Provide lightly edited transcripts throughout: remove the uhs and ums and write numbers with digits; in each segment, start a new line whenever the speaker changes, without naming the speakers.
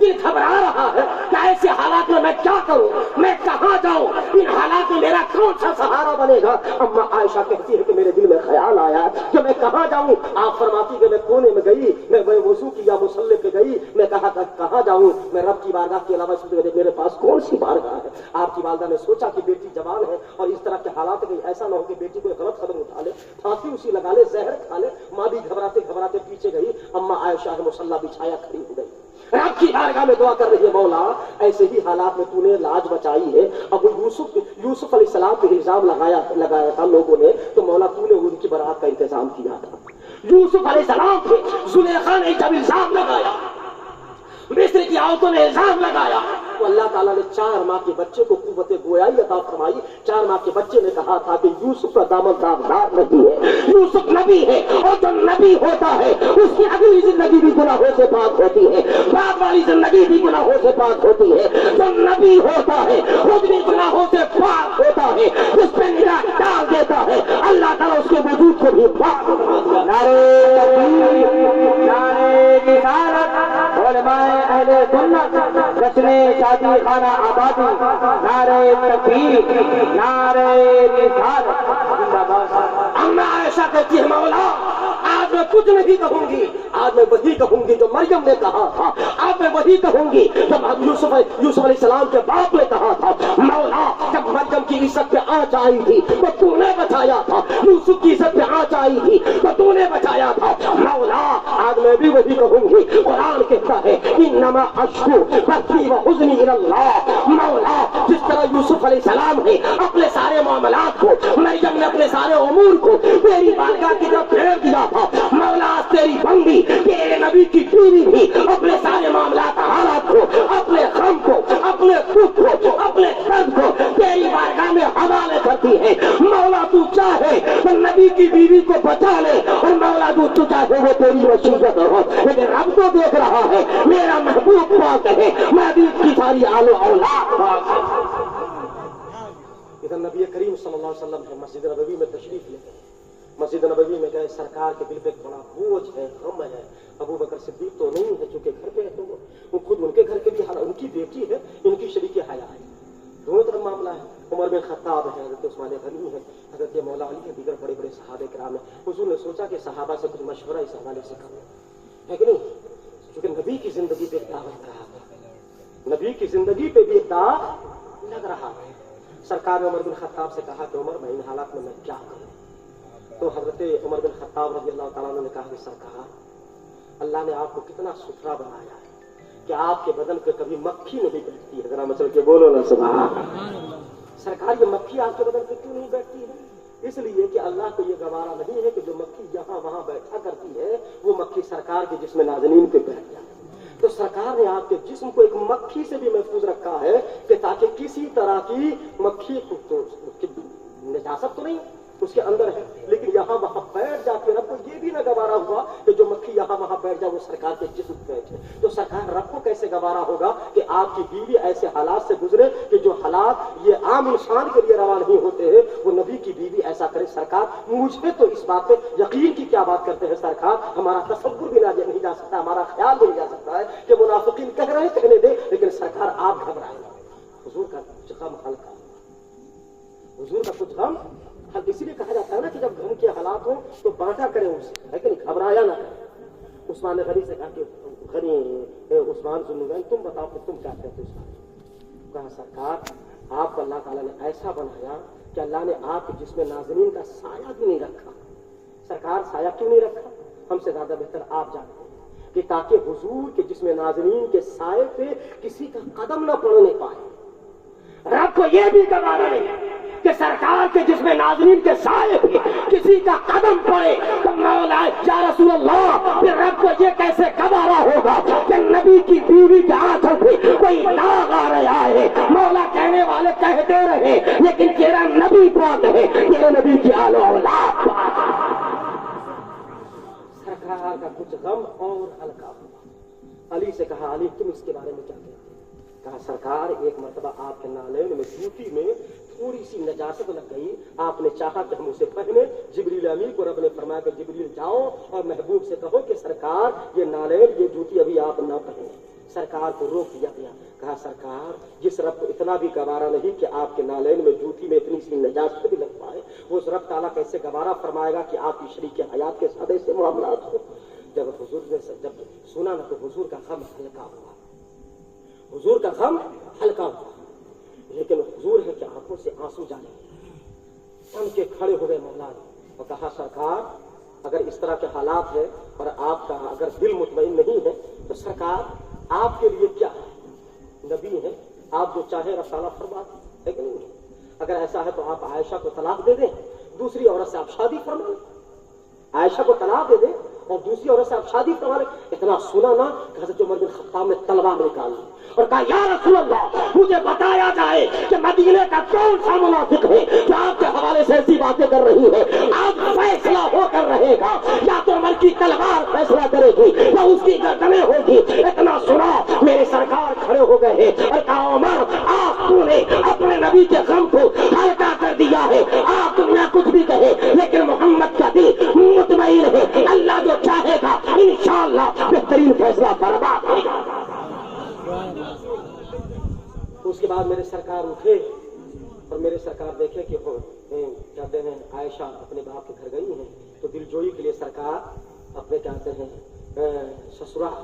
دل گھبرا رہا ہے کہ ایسے حالات میں میں کیا کروں، میں کہاں جاؤں، ان حالات میں میرا کون سا سہارا بنے گا؟ اما عائشہ کہتی ہے کہ میرے دل میں خیال آیا کہ میں کہاں جاؤں۔ آپ فرماتی کہ میں کونے میں گئی، میں وضو کیا، مصلی پہ گئی، میں کہا کہاں جاؤں، میں رب کی بارگاہ کے علاوہ میرے پاس کون سی بارگاہ ہے؟ آپ کی والدہ نے سوچا کہ بیٹی جوان ہے اور اس طرح کے حالات میں ایسا نہ ہو کہ بیٹی کوئی غلط قدم اٹھا لے، پھانسی اسی لگا لے، زہر کھا لے۔ ماں بھی گھبراتے گھبراتے پیچھے گئی، اما عائشہ نے مصلی بچھایا کھڑی ہو گئی، رب کی بارگاہ میں دعا کر رہی ہے، مولا ایسے ہی حالات میں تو نے لاج بچائی ہے۔ ابو یوسف علیہ السلام پہ الزام لگایا تھا لوگوں نے، تو مولا تو نے ان کی برات کا انتظام کیا تھا۔ یوسف علیہ السلام پہ زلیخا نے جب الزام لگایا، مصر کی عورتوں نے الزام لگایا، تو اللہ تعالیٰ نے 4 ماہ کے بچے کو قوت گویائی عطا فرمائی۔ 4 ماہ کے بچے نے کہا تھا کہ یوسف کا دامن داغدار نہیں ہے، یوسف نبی ہے، اور جو نبی ہوتا ہے اس کی اگلی زندگی بھی گناہوں سے پاک ہوتی ہے، بعد والی زندگی بھی گناہوں سے پاک ہوتی ہے۔ جو نبی ہوتا ہے خود بھی گناہوں سے پاک ہوتا ہے، اس پہ نگاہ ڈال دیتا ہے، اللہ تعالیٰ اس کے وجود کو بھی پاک کرتا ہے۔
نعرے رسالت، علماء اہل سنت، جشن شادی خانہ آبادی، نعرے تکبیر، نعرے رسالت، زندہ باد۔
اما عائشہ کہتی ہے مولا آج میں کچھ نہیں کہوں گی، آج میں وہی کہوں گی جو مریم نے کہا تھا، آج میں وہی کہوں گی جو یوسف علیہ السلام کے باپ نے کہا تھا۔ مولا جب مریم کی عزت پہ آنچ آئی تھی تو تو نے بچایا تھا، یوسف کی عزت پہ آنچ آئی تھی تو تو نے بچایا تھا۔ مولا آج میں بھی وہی کہوں گی، قرآن کہتا ہے انما اشکو بثی و حزنی الی اللہ۔ مولا جس طرح یوسف علیہ السلام نے اپنے سارے معاملات کو، مریم نے اپنے سارے امور کو تیری بارگاہ کی طرف پھیر دیا تھا، مولا تیری بندی تیرے نبی کی بیوی بھی اپنے سارے معاملات حالات کو، اپنے غم کو، اپنے دکھ کو، اپنے درد کو تیری بارگاہ میں حوالے کرتی ہے۔ مولا تو چاہے تو نبی کی بیوی کو بچا لے، اور مولا تو چاہے وہ تیری وسیلت ہو، لیکن رب تو دیکھ رہا ہے میرا محبوب پاک ہے، میں بھی اس کی ساری آل و اولاد پاک ہے۔ ادھر نبی کریم صلی اللہ علیہ وسلم مسجد نبوی میں تشریف لے گئے، مسجد نبوی میں گئے، سرکار کے دل پہ بڑا بوجھ ہے، غم ہے۔ ابو بکر صدیق تو نہیں ہے چونکہ گھر پہ ہے، تو وہ خود ان کے گھر کے بھی حالات، ان کی بیٹی ہے، ان کی شریک حیا ہے، دونوں طرف معاملہ ہے۔ عمر بن خطاب ہے، حضرت عثمان غنی ہے، حضرت مولا علی ہے، دیگر بڑے بڑے صحابہ کرام ہیں۔ حضور نے سوچا کہ صحابہ سے کچھ مشورہ اس حوالے سے کرو، ہے کہ نہیں؟ کیونکہ نبی کی زندگی پہ داغ لگ رہا تھا، نبی کی زندگی پہ بھی داغ لگ رہا ہے۔ سرکار نے عمر بن خطاب سے کہا کہ عمر میں ان حالات میں کیا کروں؟ تو حضرت عمر بن خطاب رضی اللہ تعالیٰ نے کہا کہ سرکار اللہ نے آپ کو کتنا ستھرا بنایا ہے کہ آپ کے بدن پہ کبھی مکھی نہیں بیٹھتی ہے، ذرا مچل کے بولو نا سبحان اللہ۔ سرکار یہ مکھی آپ کے بدن پہ کیوں نہیں بیٹھتی ہے؟ اس لیے کہ اللہ کو یہ گوارا نہیں ہے کہ جو مکھی یہاں وہاں بیٹھا کرتی ہے وہ مکھی سرکار کے جسم نازنین پہ بیٹھ جائے۔ تو سرکار نے آپ کے جسم کو ایک مکھی سے بھی محفوظ رکھا ہے کہ تاکہ کسی طرح کی مکھی نجاست تو نہیں اس کے اندر ہے، لیکن یہاں وہاں بیٹھ جاتے، رب کو یہ بھی نہ گوارا ہوا کہ جو مکھی یہاں وہاں بیٹھ جائے وہ سرکار کے جسم پہ بیٹھے۔ تو سرکار رب کو کیسے گوارا ہوگا کہ آپ کی بیوی ایسے حالات سے گزرے کہ جو حالات یہ عام انسان کے لیے روا نہیں ہوتے ہیں، وہ نبی کی بیوی ایسا کرے۔ سرکار مجھے تو اس بات پہ یقین کی کیا بات کرتے ہیں سرکار، ہمارا تصور بھی نہیں جا سکتا، ہمارا خیال بھی نہیں جا سکتا ہے کہ منافقین کہہ رہے ہیں کہنے دیں، لیکن سرکار آپ گھبرائیں، حضور کا کچھ غم ہلکا، حضور کا کچھ غم، اسی لیے کہا جاتا ہے نا کہ جب غم کے حالات ہوں تو بانٹا کریں اسے، لیکن گھبرایا نہ کریں۔ عثمان غنی سے کہا کہ غنی عثمان ذوالنورین تم بتاؤ کہ تم کیا کہتے ہو؟ کہا سرکار آپ کو اللہ تعالیٰ نے ایسا بنایا کہ اللہ نے آپ کے جسم نازنین کا سایہ بھی نہیں رکھا۔ سرکار سایہ کیوں نہیں رکھا؟ ہم سے زیادہ بہتر آپ جانتے ہیں کہ تاکہ حضور کے جسم نازنین کے سائے پہ کسی کا قدم نہ پڑنے پائے۔ رب کو یہ بھی گوارا نہیں کہ سرکار کے جسم ناظرین کے سائے پہ کسی کا قدم پڑے، تو مولا یا رسول اللہ پھر رب کو یہ کیسے گوارا ہوگا کہ نبی کی بیوی کے ہاتھوں پہ کوئی داغ آ رہا ہے؟ مولا کہنے والے کہتے رہے لیکن تیرا نبی پاک ہے، تیرے نبی کی آل و اولاد پاک ہے۔ سرکار کا کچھ غم اور ہلکا ہوا۔ علی سے کہا علی تم اس کے بارے میں کیا کہتے ہیں؟ کہا سرکار ایک مرتبہ آپ کے نالین میں جوتی میں تھوڑی سی نجاست لگ گئی، آپ نے چاہا کہ ہم اسے پہنے، جبریل امین کو رب نے فرمایا کہ جبریل جاؤ اور محبوب سے کہو کہ سرکار یہ نالین یہ جوتی ابھی آپ نہ پہنے۔ سرکار کو روک دیا گیا. کہا سرکار جس رب کو اتنا بھی گوارا نہیں کہ آپ کے نالین میں جوتی میں اتنی سی نجاست بھی لگ پائے, وہ رب تعالیٰ کیسے گوارا فرمائے گا کہ آپ کی شریک حیات کے ساتھ ایسے معاملات ہو. جب حضور نے جب سنا نا تو حضور کا غم ہلکا ہوا, حضور کا غم ہلکا ہوا. لیکن حضور ہے کہ آنکھوں سے آنسو جانے تن کے کھڑے ہو گئے مولا نے اور کہا سرکار اگر اس طرح کے حالات ہیں اور آپ کا اگر دل مطمئن نہیں ہے تو سرکار آپ کے لیے کیا ہے, نبی ہے, آپ جو چاہے رب تعالیٰ فرما ہے کہ نہیں. اگر ایسا ہے تو آپ عائشہ کو طلاق دے دیں, دوسری عورت سے آپ شادی فرما لیں. عائشہ کو طلاق دے دیں اور دوسری عورت سے آپ شادی فرما لیں. اتنا سنا نا کہ حضرت عمر بن خطاب نے تلوار نکال لی اور کہا یا رسول اللہ مجھے بتایا جائے کہ مدینے کا کون سا منافق ہے کہ آپ کے حوالے سے ایسی باتیں کر رہی ہے. آپ فیصلہ ہو کر رہے گا, یا تو عمر کی تلوار فیصلہ کرے گی یا اس کی گردنیں ہوگی. اتنا سنا میرے سرکار کھڑے ہو گئے ہیں اور کہا عمر آپ تو نے اپنے نبی کے غم کو ہلکا کر دیا ہے. آپ دنیا کچھ بھی کہے لیکن محمد کا دل مطمئن ہے. اللہ جو چاہے گا انشاءاللہ بہترین فیصلہ فرما دے گا. اس کے بعد میرے سرکار اٹھے اور میرے سرکار دیکھے کہ کہتے ہیں عائشہ اپنے باپ کے گھر گئی ہیں تو دل جوئی کے لیے سرکار اپنے کہتے ہیں سسرال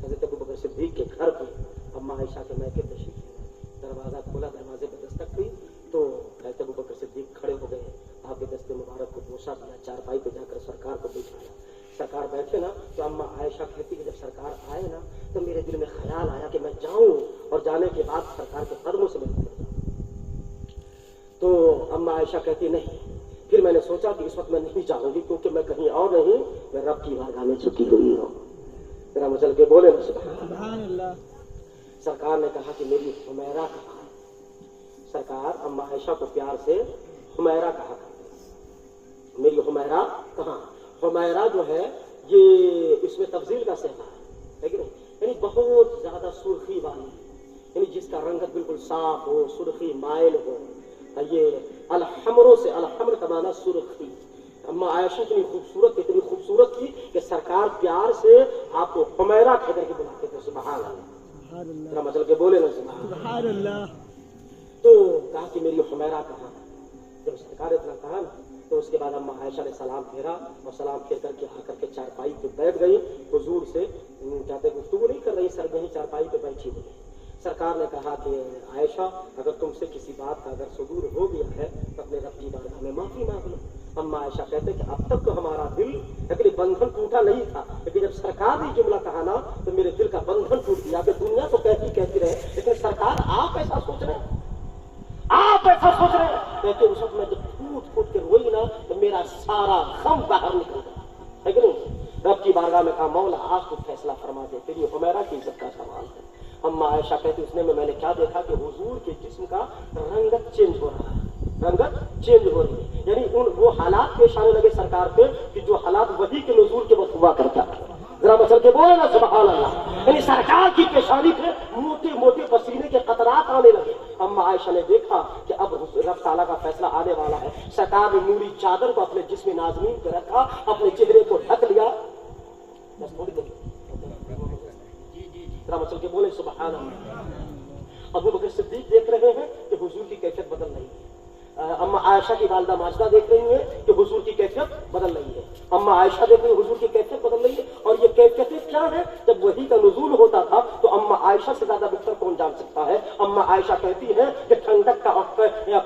حضرت ابوبکر صدیق کے گھر پہ اما عائشہ کے میکے تشریف لے. دروازہ کھولا, دروازے پہ دستک ہوئی تو حضرت ابوبکر صدیق کھڑے ہو گئے. آپ کے دستے مبارک کو بوسہ دیا, چارپائی پہ جا کر سرکار کو بٹھایا. سرکار بیٹھے نا تو اما عائشہ کہتی کہ جب سرکار آئے نا تو میرے دل میں خیال آیا کہ میں جاؤں اور جانے کے بعد سرکار کے قدموں سے میں اتر جاؤں. تو اما عائشہ کہتی نہیں. پھر میں نے سوچا کہ اس وقت میں نہیں جاؤں گی کیونکہ میں کہیں اور نہیں, میں رب کی بارگاہ میں چھپی ہوئی ہوں. ذرا مچل کے بولے نا سبحان اللہ. سرکار نے کہا کہ میری حمیرہ کہاں ہے. سرکار اما عائشہ کو پیار سے حمیرہ کہا کرتے, میری حمیرہ کہاں. حمیرہ جو ہے یہ اس میں تفضیل کا صیغہ ہے کہ نہیں, یعنی بہت زیادہ سرخی والی, یعنی جس کا رنگت بالکل صاف ہو, سرخی مائل ہو. یہ الحمروں سے, الحمر کا معنی سرخی. اما عائشہ اتنی خوبصورت تھی کہ سرکار پیار سے آپ کو حمیرہ کہہ کر کے بلاتے تھے. سبحان اللہ. ذرا مچل کے بولے نا سبحان اللہ. تو کہا کہ میری حمیرہ کہاں. جب سرکار اتنا کہا نا تو اس کے بعد اما عائشہ نے سلام پھیرا اور سلام پھیر کر کے آ کر کے چارپائی پہ بیٹھ گئی. حضور سے کہتے گفتگو نہیں کر رہی, سر یہیں چارپائی پہ بیٹھی ہوئی. سرکار نے کہا کہ عائشہ اگر تم سے کسی بات کا اگر صدور ہو گیا ہے تو اپنے رب کی بارگاہ میں معافی مانگ لو. اما عائشہ کہتے کہ اب تک تو ہمارا دل لیکن بندھن ٹوٹا نہیں تھا, لیکن جب سرکار نے جملہ کہا نا تو میرے دل کا بندھن ٹوٹ گیا کہ دنیا تو کہتی رہے لیکن سرکار آپ ایسا سوچ رہے ہیں, آپ ایسا سوچ رہے ہیں. کہتے اس وقت میں جب پھوٹ کے روئی نا تو میرا سارا غم باہر نکل گیا ہے کہ نہیں. رب کی بارگاہ میں کہا مولا آج تو فیصلہ فرما دے, تیری حمیرہ کی عزت کا سوال ہے. اما عائشہ کہتی اس نے میں نے کیا دیکھا کہ حضور کے جسم کا رنگت چینج ہو رہا ہے, رنگت چینج ہو رہی ہے. یعنی وہ حالات پیش آنے لگے سرکار پہ کہ جو حالات وحی کے نزول کے وقت ہوا کرتا ہے. ذرا مچل کے بولے نا سبحان اللہ. یعنی سرکار کی پیشانی پہ موٹے موٹے پسینے کے قطرات آنے لگے. اما عائشہ نے دیکھا کہ اب رب تعالیٰ کا فیصلہ آنے والا ہے. سرکار نے نوری چادر کو اپنے جسم نازنین پہ رکھا, اپنے چہرے کو ڈھک لیا. بس تھوڑی دیر ذرا مچل کے بولے سبحان اللہ. ابو بکر صدیق دیکھ رہے ہیں کہ حضور کی کیفیت بدل رہی ہے. اما عائشہ کی والدہ ماجدہ دیکھ رہی ہیں کہ حضور کی کیفیت بدل رہی ہے. اما عائشہ دیکھ رہی ہے حضور کی کیفیت بدل رہی ہے. اور یہ کیفیتیں کیا ہے؟ جب وحی کا نزول ہوتا تھا تو اما عائشہ سے زیادہ بہتر کون جان سکتا ہے. اما عائشہ کہتی ہے کہ ٹھنڈک کا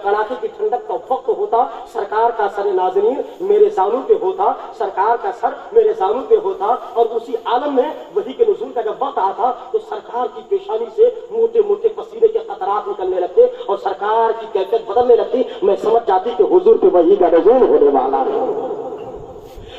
کڑاکے کی ٹھنڈک کا وقت ہوتا, سرکار کا سر نازنین میرے زانوں پہ ہوتا, سرکار کا سر میرے زانوں پہ ہوتا, اور اسی عالم میں وحی کے نزول کا جب وقت آتا تو سرکار کی پیشانی سے موٹے موٹے پسینے کے قطرات نکلنے لگتے اور سرکار کی کیفیت بدلنے لگتی. میں سمجھ جاتی کہ حضور پہ وحی کا نزول ہونے والا ہے.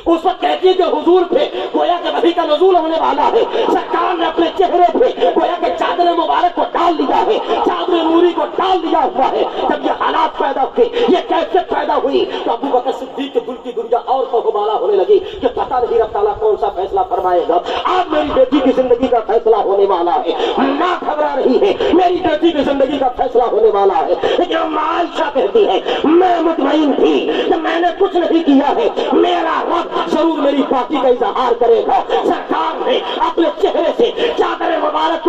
اس وقت کہتی ہے کہ حضور پہ گویا کہ وحی کا نزول ہونے والا ہے. سرکار نے اپنے چہرے پہ گویا کہ چادر مبارک کو ڈال دیا ہے, چادر نوری کو ڈال دیا ہوا ہے. جب یہ حالات پیدا ہوئے, یہ کیفیت پیدا ہوئی تو ابو بکر صدیق کے دل کی دنیا اور تہمالا ہونے لگی کہ پتہ نہیں رب تعالیٰ کون سا فیصلہ فرمائے گا. آج میری بیٹی کی زندگی کا فیصلہ ہونے والا ہے. ماں گھبرا رہی ہے, میری بیٹی کی زندگی کا فیصلہ ہونے والا ہے. لیکن اما عائشہ کہتی ہے میں مطمئن تھی کہ میں نے کچھ نہیں کیا ہے, میرا رب ضرور میری پاکی کا اظہار کرے گا. سرکار نے اپنے چہرے سے چادر مبارک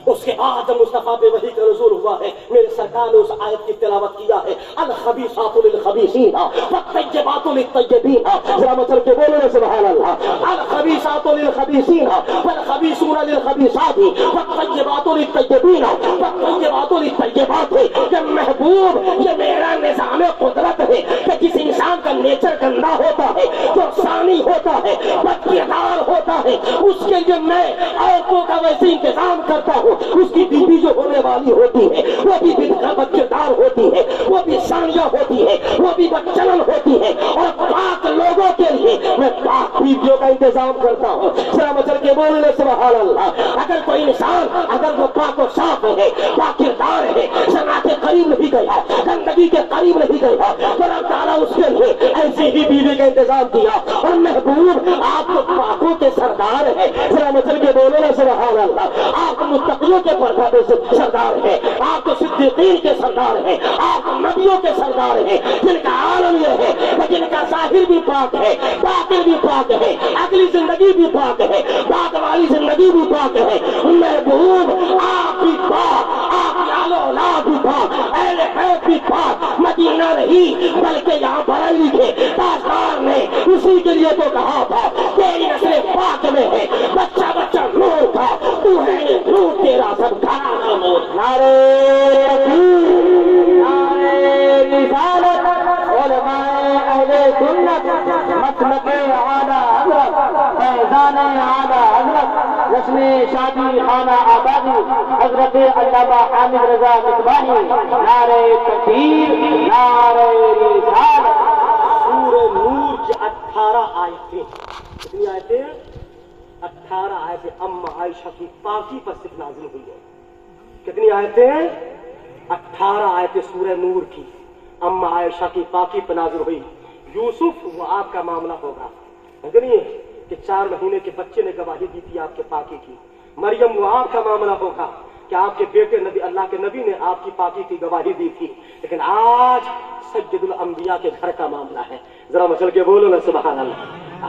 اس کے بعد جب مصطفیٰ پہ وحی کا نزول ہوا ہے میرے سرکار نے اس آیت کی تلاوت کیا ہے الخبیثات للخبیثین والطیبات للطیبین. ذرا مچل کے بولو نا سبحان اللہ. الخبیثات للخبیثین والخبیثون للخبیثات والطیبات للطیبین والطیبات للطیبات. یہ محبوب یہ میرا نظام قدرت ہے کہ جس انسان کا نیچر گندا ہوتا ہے جو ثانی ہوتا ہے بدکردار ہوتا ہے اس کے لیے میں عورتوں کا ویسے انتظام کرتا ہوں. اس کی بیوی جو ہونے والی ہوتی ہے وہ بھی بدکردار ہوتی ہے وہ بھی ثانیہ ہوتی ہے وہ بھی بدچلن ہوتی ہے اور پاک لوگوں کے لیے میں پاک بیویوں کا انتظام کرتا ہوں. ذرا مچل کے بولنے سبحان اللہ. اگر کوئی انسان اگر وہ پاک و صاف ہے پاک کردار ہے زنا کے قریب نہیں گیا گندگی کے قریب نہیں گیا تو اللہ تعالیٰ اس کے لیے ایسی ہی بیوی کا انتظام کیا. اور محبوب آپ تو پاکوں کے سردار ہے. ذرا مچل کے بولو نا سبحان اللہ. آپ متقیوں کے پردے سے سردار ہے آپ تو صدیقین کے سردار ہیں آپ نبیوں کے سردار ہیں جن کا عالم یہ ہے کہ جن کا ظاہر بھی پاک ہے باطن بھی پاک ہے اگلی زندگی بھی پاک ہے بعد والی زندگی بھی پاک ہے. محبوب آپ بھی پاک آپ کی آل و اولاد بھی پاک اہل بیت بھی پاک. مدینہ نہیں بلکہ یہاں بریلی کے تاجدار نے اسی کے لیے تو کہا تھا تیری نسل پاک میں ہے بچہ بچہ نور تھا تو ہے نور تیرا سب گھرانا نور.
نعرے تکبیر نعرے رسالت علماء اہل سنت مسلک اعلیٰ حضرت فیضان اعلیٰ حضرت جشن شادی خانہ آبادی حضرت علامہ حامد رضا مصباحی. نعرے تکبیر نعرے رسالت.
سورہ نور کی 18 آیتیں. کتنی آیتیں؟ 18 آیتیں. اما عائشہ کی پاکی پر صرف نازل ہوئی ہے. کتنی آیتیں؟ 18 آیتیں سورہ نور کی اما عائشہ کی پاکی پر نازل ہوئی. یوسف وہ آپ کا معاملہ ہوگا نہیں کہ 4 مہینے کے بچے نے گواہی دی تھی آپ کے پاکی کی. مریم وہ آپ کا معاملہ ہوگا کہ آپ کے بیٹے نبی اللہ کے نبی نے آپ کی پاکی کی گواہی دی تھی. لیکن آج سید الانبیاء کے گھر کا معاملہ ہے. ذرا مچل کے بولو نا سبحان اللہ.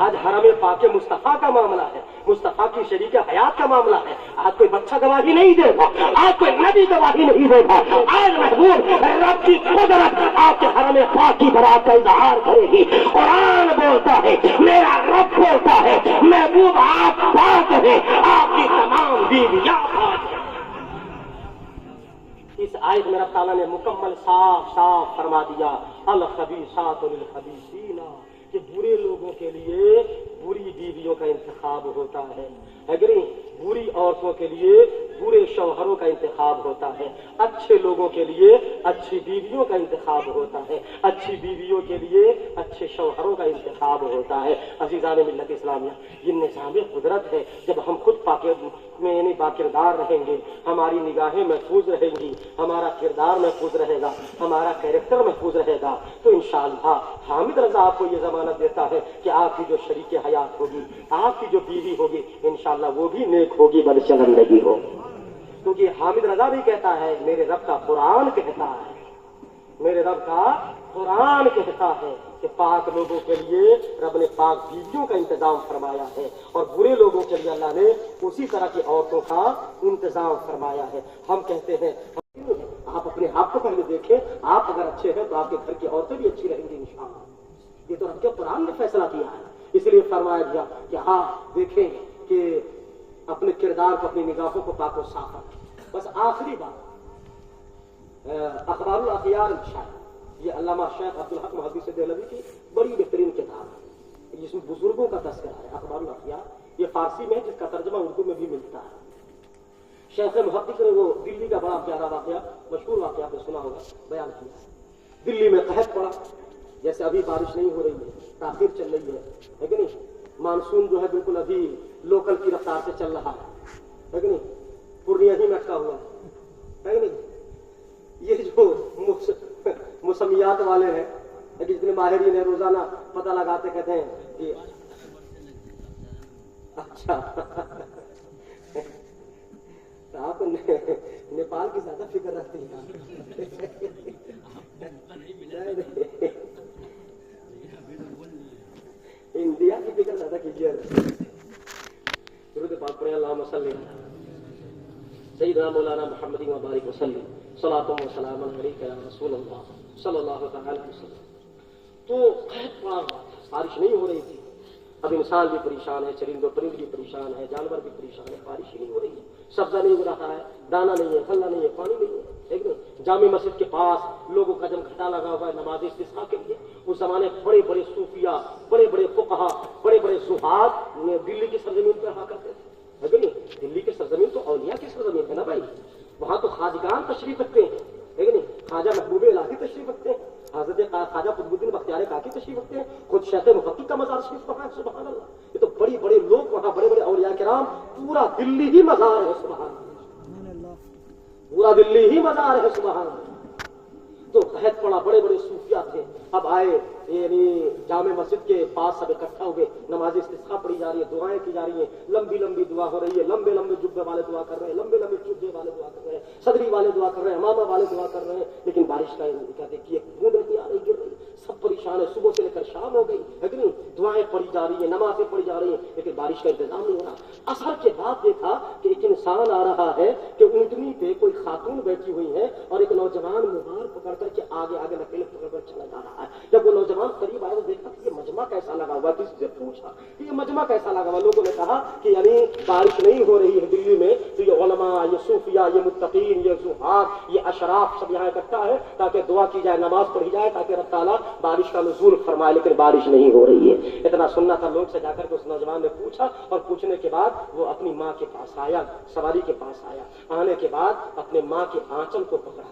آج حرم پاک مصطفیٰ کا معاملہ ہے مصطفیٰ کی شریک حیات کا معاملہ ہے. آج کوئی بچہ گواہی نہیں دے گا آج کوئی نبی گواہی نہیں دے گا. آج محبوب رب کی قدرت آپ کے حرم پاک کی برات کا اظہار کرے گی. قرآن بولتا ہے میرا رب بولتا ہے محبوب آپ پاک ہیں آپ کی تمام بیویاں پاک ہیں. اس آیت میں رب تعالیٰ نے مکمل صاف صاف فرما دیا الخبیثات للخبیثین کہ برے لوگوں کے لیے بری بیویوں کا انتخاب ہوتا ہے. اگر بری عورتوں کے لیے برے شوہروں کا انتخاب ہوتا ہے. اچھے لوگوں کے لیے اچھی بیویوں کا انتخاب ہوتا ہے. اچھی بیویوں کے لیے اچھے شوہروں کا انتخاب ہوتا ہے. عزیزان ملت اسلامیہ یہ نظام قدرت ہے. جب ہم خود یعنی باکردار رہیں گے ہماری نگاہیں محفوظ رہیں گی ہمارا کردار محفوظ رہے گا ہمارا کیریکٹر محفوظ رہے گا تو انشاءاللہ حامد رضا آپ کو یہ ضمانت دیتا ہے کہ آپ کی جو شریک حیات ہوگی آپ کی جو بیوی ہوگی انشاءاللہ وہ بھی نیک ہوگی بدشرمندگی ہو. کیونکہ حامد رضا بھی کہتا ہے میرے رب کا قرآن کہتا ہے میرے رب کا قرآن کہتا ہے کہ پاک لوگوں کے لیے رب نے پاک بیویوں کا انتظام فرمایا ہے اور برے لوگوں کے لیے اللہ نے اسی طرح کی عورتوں کا انتظام فرمایا ہے. ہم کہتے ہیں آپ اپنے آپ کو پہلے دیکھیں آپ اگر اچھے ہیں تو آپ کے گھر کی عورتیں بھی اچھی رہیں گی انشاءاللہ. یہ تو رب کے قرآن نے فیصلہ کیا ہے. اس لیے فرمایا گیا کہ ہاں دیکھیں کہ اپنے کردار کو اپنی نگاہوں کو پاک و صاف رکھیں. بس آخری بات اخبار الاخیار شاید یہ علامہ شیخ عبدالحق محدث دہلوی کی بڑی بہترین کتاب ہے جس میں بزرگوں کا تذکرہ ہے. اخبار الاخیار یہ فارسی میں جس کا ترجمہ اردو میں بھی ملتا ہے. شیخ محقق نے وہ دلی کا بڑا پیارا واقعہ مشہور واقعہ آپ نے سنا ہوگا بیان کیا ہے. دلی میں قحط پڑا جیسے ابھی بارش نہیں ہو رہی ہے تاخیر چل رہی ہے کہ نہیں. مانسون جو ہے بالکل ابھی لوکل کی رفتار سے چل رہا ہے کہ نہیں. پورنیہ ہی میں اٹکا ہوا ہے کہ نہیں. یہ جو موسمیات والے ہیں جتنے ماہرین ہیں روزانہ پتہ لگاتے کہتے ہیں کہ اچھا آپ نیپال کی زیادہ فکر رکھتی ہیں. انڈیا کی فکر زیادہ کیجیے. درود پاک پڑھیں اللہم صلی سیدنا مولانا محمد مبارک وسلم صلاۃ و سلام علیک یا رسول اللہ صلی اللہ تعالی علیہ وسلم. تو قحط پڑا ہوا تھا، بارش نہیں ہو رہی تھی. اب انسان بھی پریشان ہے، چرند و پرند بھی پریشان ہے، جانور بھی پریشان ہے، بارش ہی نہیں ہو رہی ہے، سبزہ نہیں ہو رہا ہے، دانا نہیں ہے، پھلا نہیں ہے، پانی نہیں ہے. ایک نہیں جامع مسجد کے پاس لوگوں کا جمگھٹا لگا ہوا ہے نماز استسقاء کے لیے. اس زمانے بڑے بڑے صوفیاء، بڑے بڑے فقہا، بڑے بڑے زہاد دلی کی سرزمین پر رہا کرتے تھے. ہے نہیں؟ دلی کی سرزمین تو اولیاء کی سرزمین ہے نا بھائی. وہاں تو خواجگان تشریف رکھتے ہیں، ہے کہ نہیں؟ خواجہ محبوب الہی تشریف رکھتے ہیں، حضرت خواجہ قطب الدین بختیار کاکی تشریف رکھتے ہیں، خود شیخ محقق کا مزار شریف وہاں ہے. سبحان اللہ. یہ تو بڑی بڑے لوگ وہاں، بڑے بڑے اولیاء کرام. پورا دلی ہی مزار ہے. سبحان اللہ. پورا دلی ہی مزار ہے. سبحان اللہ. تو قحط پڑا، بڑے بڑے صوفیاء تھے. اب آئے یعنی جامع مسجد کے پاس سب اکٹھا ہوئے، نماز استسقاء پڑھی جا رہی ہے، دعائیں کی جا رہی ہیں، لمبی لمبی دعا ہو رہی ہے. لمبے لمبے جبے والے دعا کر رہے ہیں، لمبے لمبے جبے والے دعا کر رہے ہیں، صدری والے دعا کر رہے ہیں، امامہ والے دعا کر رہے ہیں. لیکن بارش کا کہتے کہ ایک بوند نہیں آ رہی، گر رہی. سب پریشان ہے. صبح سے لے کر شام ہو گئی، ہے کہ نہیں؟ دعائیں پڑھی جا رہی ہیں، نمازیں پڑھی جا رہی ہیں، لیکن بارش کا انتظام نہیں ہو رہا. اثر کے بعد دیکھا کہ ایک انسان آ رہا ہے کہ اونٹنی پہ کوئی خاتون بیٹھی ہوئی ہے اور ایک نوجوان مہار پکڑ کر کے آگے آگے نکیل پکڑ کر چلا جا رہا ہے. جب وہ نوجوان قریب آیا تو دیکھا کہ یہ مجمع کیسا لگا ہوا. کسی سے پوچھا کہ یہ مجمع کیسا لگا ہوا. لوگوں نے کہا کہ یعنی بارش نہیں ہو رہی ہے دلی میں تو یہ علماء، یہ صوفیاء، یہ متقین، یہ زہاد، یہ اشراف سب یہاں اکٹھا ہے تاکہ دعا کی جائے، نماز پڑھی جائے تاکہ رب تعالیٰ بارش کا نزول فرمائے. لیکن بارش نہیں ہو رہی ہے. اتنا سننا تھا. لوگ سے جا کر کے اس نوجوان نے پوچھا اور پوچھنے کے بعد وہ اپنی ماں کے پاس آیا، سواری کے پاس آیا. آنے کے بعد اپنے ماں کے آنچل کو پکڑا،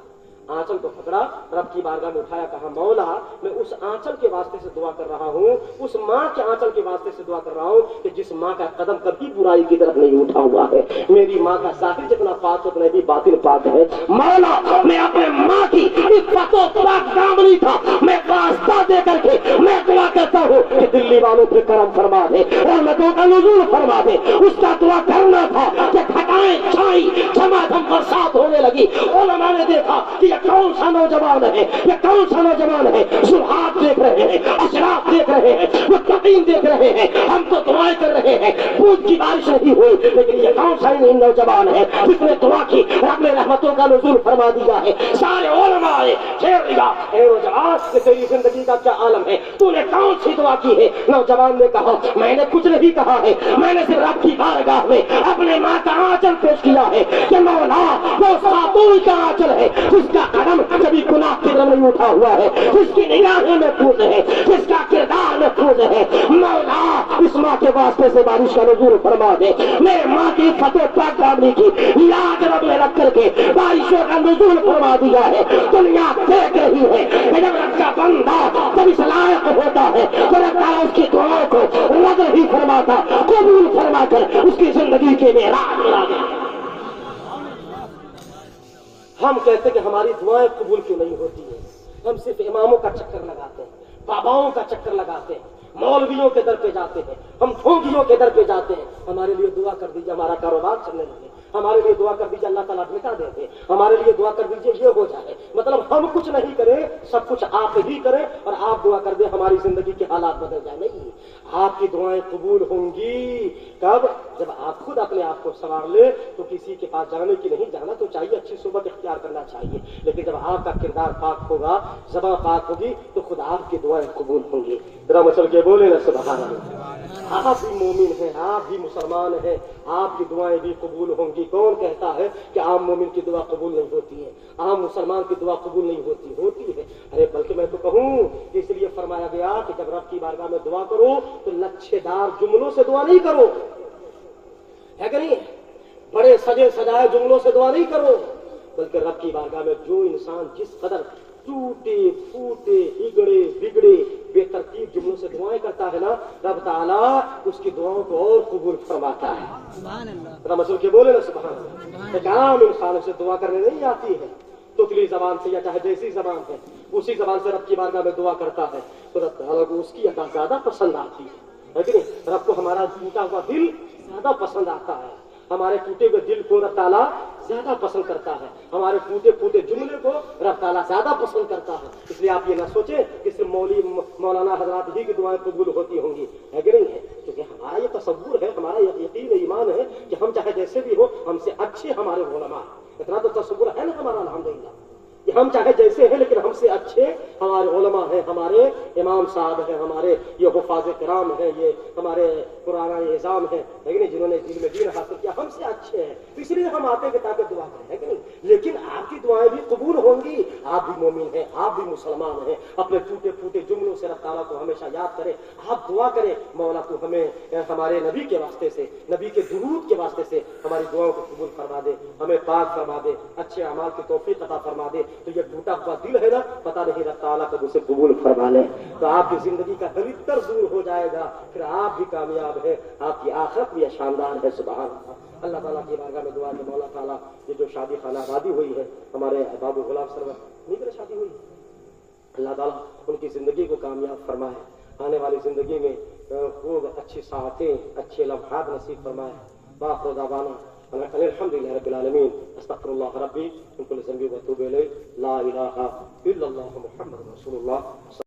آنچل کو پکڑا، رب کی بارگاہ میں اٹھایا، کہا مولا میں اس آنچل کے واسطے سے دعا کر رہا ہوں، اس ماں کے آنچل کے واسطے سے دعا کر رہا ہوں کہ جس ماں کا قدم کبھی برائی کی طرف نہیں اٹھا ہوا ہے. میری ماں کا ظاہر جتنا پاک اتنا بھی باطن پاک ہے. مولا میں اپنے ماں کی عفت و پاک دامنی تھا، میں واسطہ دے کر کے میں دعا کرتا ہوں کہ دلی والوں پہ کرم فرما دے، رحمتوں کا نزول فرما دے. اس کا دعا کرنا تھا کہ گھٹائیں چھائی، جھماجھم برسات ہونے لگی. علماء نے دیکھا کہ یہ کون سا نوجوان ہے، یہ کون سا نوجوان ہے. زہاد دیکھ رہے ہیں، اشراف دیکھ رہے ہیں، متقین دیکھ رہے ہیں، ہم تو دعائیں کر رہے ہیں، بوند کی بارش نہیں ہوئی. لیکن یہ کون سا نوجوان ہے جس نے دعا کی، رب نے رحمتوں کا نزول فرما دیا ہے. سارے علماء نے چھیڑ دیا، اے نوجوان کہ تیری زندگی کا کیا عالم ہے، تو نے کون سی دعا کی ہے. نوجوان نے کہا میں نے کچھ نہیں کہا ہے، میں نے صرف رب کی بارگاہ میں اپنے ماں کا آنچل پیش کیا ہے کہ مولا وہ خاتون کا آنچل ہے جس کا قدم کبھی گناہ کی طرف نہیں اٹھا ہوا ہے، جس کی نگاہیں محفوظ ہے، جس کا کردار محفوظ ہے. مولا اس ماں کے واسطے سے بارش کا نزول فرما دے. میرے ماں کی فتح پاک دامنی کی یاد رب میں رکھ کر کے بارشوں کا نزول فرما دیا ہے. دنیا دیکھ رہی ہے کہ جب رب کا بندہ جب اس لائق ہوتا ہے تو رب تعالیٰ اس کی دعاؤں کو رد ہی فرماتا، قبول فرما کر اس کی زندگی کے معراج لا دے. ہم کہتے کہ ہماری دعائیں قبول کیوں نہیں ہوتی ہیں. ہم صرف اماموں کا چکر لگاتے ہیں، باباؤں کا چکر لگاتے ہیں، مولویوں کے در پہ جاتے ہیں، ہم ڈھونگیوں کے در پہ جاتے ہیں. ہمارے لیے دعا کر دیجیے ہمارا کاروبار چلنے لگے، ہمارے لیے دعا کر دیجیے اللہ تعالیٰ بیٹا دے دے، ہمارے لیے دعا کر دیجیے یہ ہو جائے. مطلب ہم کچھ نہیں کریں، سب کچھ آپ ہی کریں اور آپ دعا کر دیں ہماری زندگی کے حالات بدل جائیں. نہیں، آپ کی دعائیں قبول ہوں گی کب؟ جب آپ خود اپنے آپ کو سنوار لیں. تو کسی کے پاس جانے کی نہیں، جانا تو چاہیے، اچھی صحبت اختیار کرنا چاہیے، لیکن جب آپ کا کردار پاک ہوگا، زبان پاک ہوگی تو خود آپ کی دعائیں قبول ہوں گی. ذرا مسل کے بولے نا سبحان اللہ. آپ بھی مومن ہیں، آپ بھی مسلمان ہیں، آپ کی دعائیں بھی قبول ہوں گی. کون کہتا ہے کہ عام مومن کی دعا قبول نہیں ہوتی ہے، عام مسلمان کی دعا قبول نہیں ہوتی؟ ہوتی ہے. ارے بلکہ میں تو کہوں اس لیے فرمایا گیا کہ جب رب کی بارگاہ میں دعا کرو تو لچھے دار جملوں سے دعا نہیں کرو، ہے کہ نہیں؟ بڑے سجے سجائے جملوں سے دعا نہیں کرو، بلکہ رب کی بارگاہ میں جو انسان جس قدر ٹوٹے پھوٹے اگڑے بگڑے بے ترتیب جملوں سے دعائیں کرتا ہے نا، رب تعالیٰ اس کی دعاؤں کو اور قبول فرماتا ہے. سبحان اللہ. مسل کے بولے نا سبحان اللہ. ایک عام انسان سے دعا کرنے نہیں آتی ہے، تکلی زبان سے یا چاہے جیسی زبان ہے اسی زبان سے رب کی بارگاہ میں دعا کرتا ہے تو رب تعالیٰ کو اس کی ادا زیادہ پسند آتی ہے کہ نہیں؟ رب کو ہمارا ٹوٹا ہوا دل زیادہ پسند آتا ہے. ہمارے ٹوٹے ہوئے دل کو رب تعالیٰ زیادہ پسند کرتا ہے، ہمارے ٹوٹے پھوٹے جملے کو رب تعالیٰ زیادہ پسند کرتا ہے۔ اس لیے آپ یہ نہ سوچیں کہ صرف مولانا حضرات ہی کی دعائیں قبول ہوتی ہوں گی، ہے کہ نہیں ہے؟ کیونکہ ہمارا یہ تصور ہے، ہمارا یقین ایمان ہے کہ ہم چاہے جیسے بھی ہو، ہم سے اچھے ہمارے علماء ہیں۔ اتنا تو تصور ہے نا ہمارا الحمدللہ کہ ہم چاہے جیسے ہیں لیکن ہم سے اچھے ہمارے علماء ہیں، ہمارے امام صاحب ہیں، ہمارے یہ حفاظ کرام ہیں، یہ ہمارے قرآن اعظام ہیں، ہے کہ نہیں، جنہوں نے علم دین حاصل کیا، ہم سے اچھے ہیں۔ اس لیے ہم آتے ہیں کہ تاکہ دعا کریں، ہے کہ نہیں؟ لیکن آپ کی دعائیں بھی قبول ہوں گی، آپ بھی مومن ہیں، آپ بھی مسلمان ہیں۔ اپنے ٹوٹے پھوٹے جملوں سے رب تعالیٰ کو ہمیشہ یاد کریں، آپ دعا کریں مولا تو ہمیں ہمارے نبی کے واسطے سے، نبی کے درود کے واسطے سے ہماری دعاؤں کو قبول فرما دے، ہمیں پاک فرما دے، اچھے اعمال کی توفیق عطا فرما دے۔ تو یہ ٹوٹا ہوا دل ہے نا، پتہ نہیں رب تعالیٰ کب اسے قبول فرما لے تو آپ کی زندگی کا دریدر دور ہو جائے گا، پھر آپ بھی کامیاب ہیں، آپ کی آخرت بھی شاندار ہے۔ سبحان اللہ۔ اللہ تعالیٰ کی بارگاہ میں دعا کہ مولا تعالیٰ یہ جو شادی خانہ آبادی ہوئی ہے ہمارے بابو غلام سرور نہیں کرے شادی ہوئی، اللہ تعالیٰ ان کی زندگی کو کامیاب فرمائے، آنے والی زندگی میں خوب اچھی ساعتیں، اچھے لمحات نصیب فرمائے۔ بآخر دعوانا الحمد للہ رب العالمین۔ استغفر اللہ ربی من کل ذنب واتوب الیہ، لا الہ الا اللہ محمد رسول اللہ۔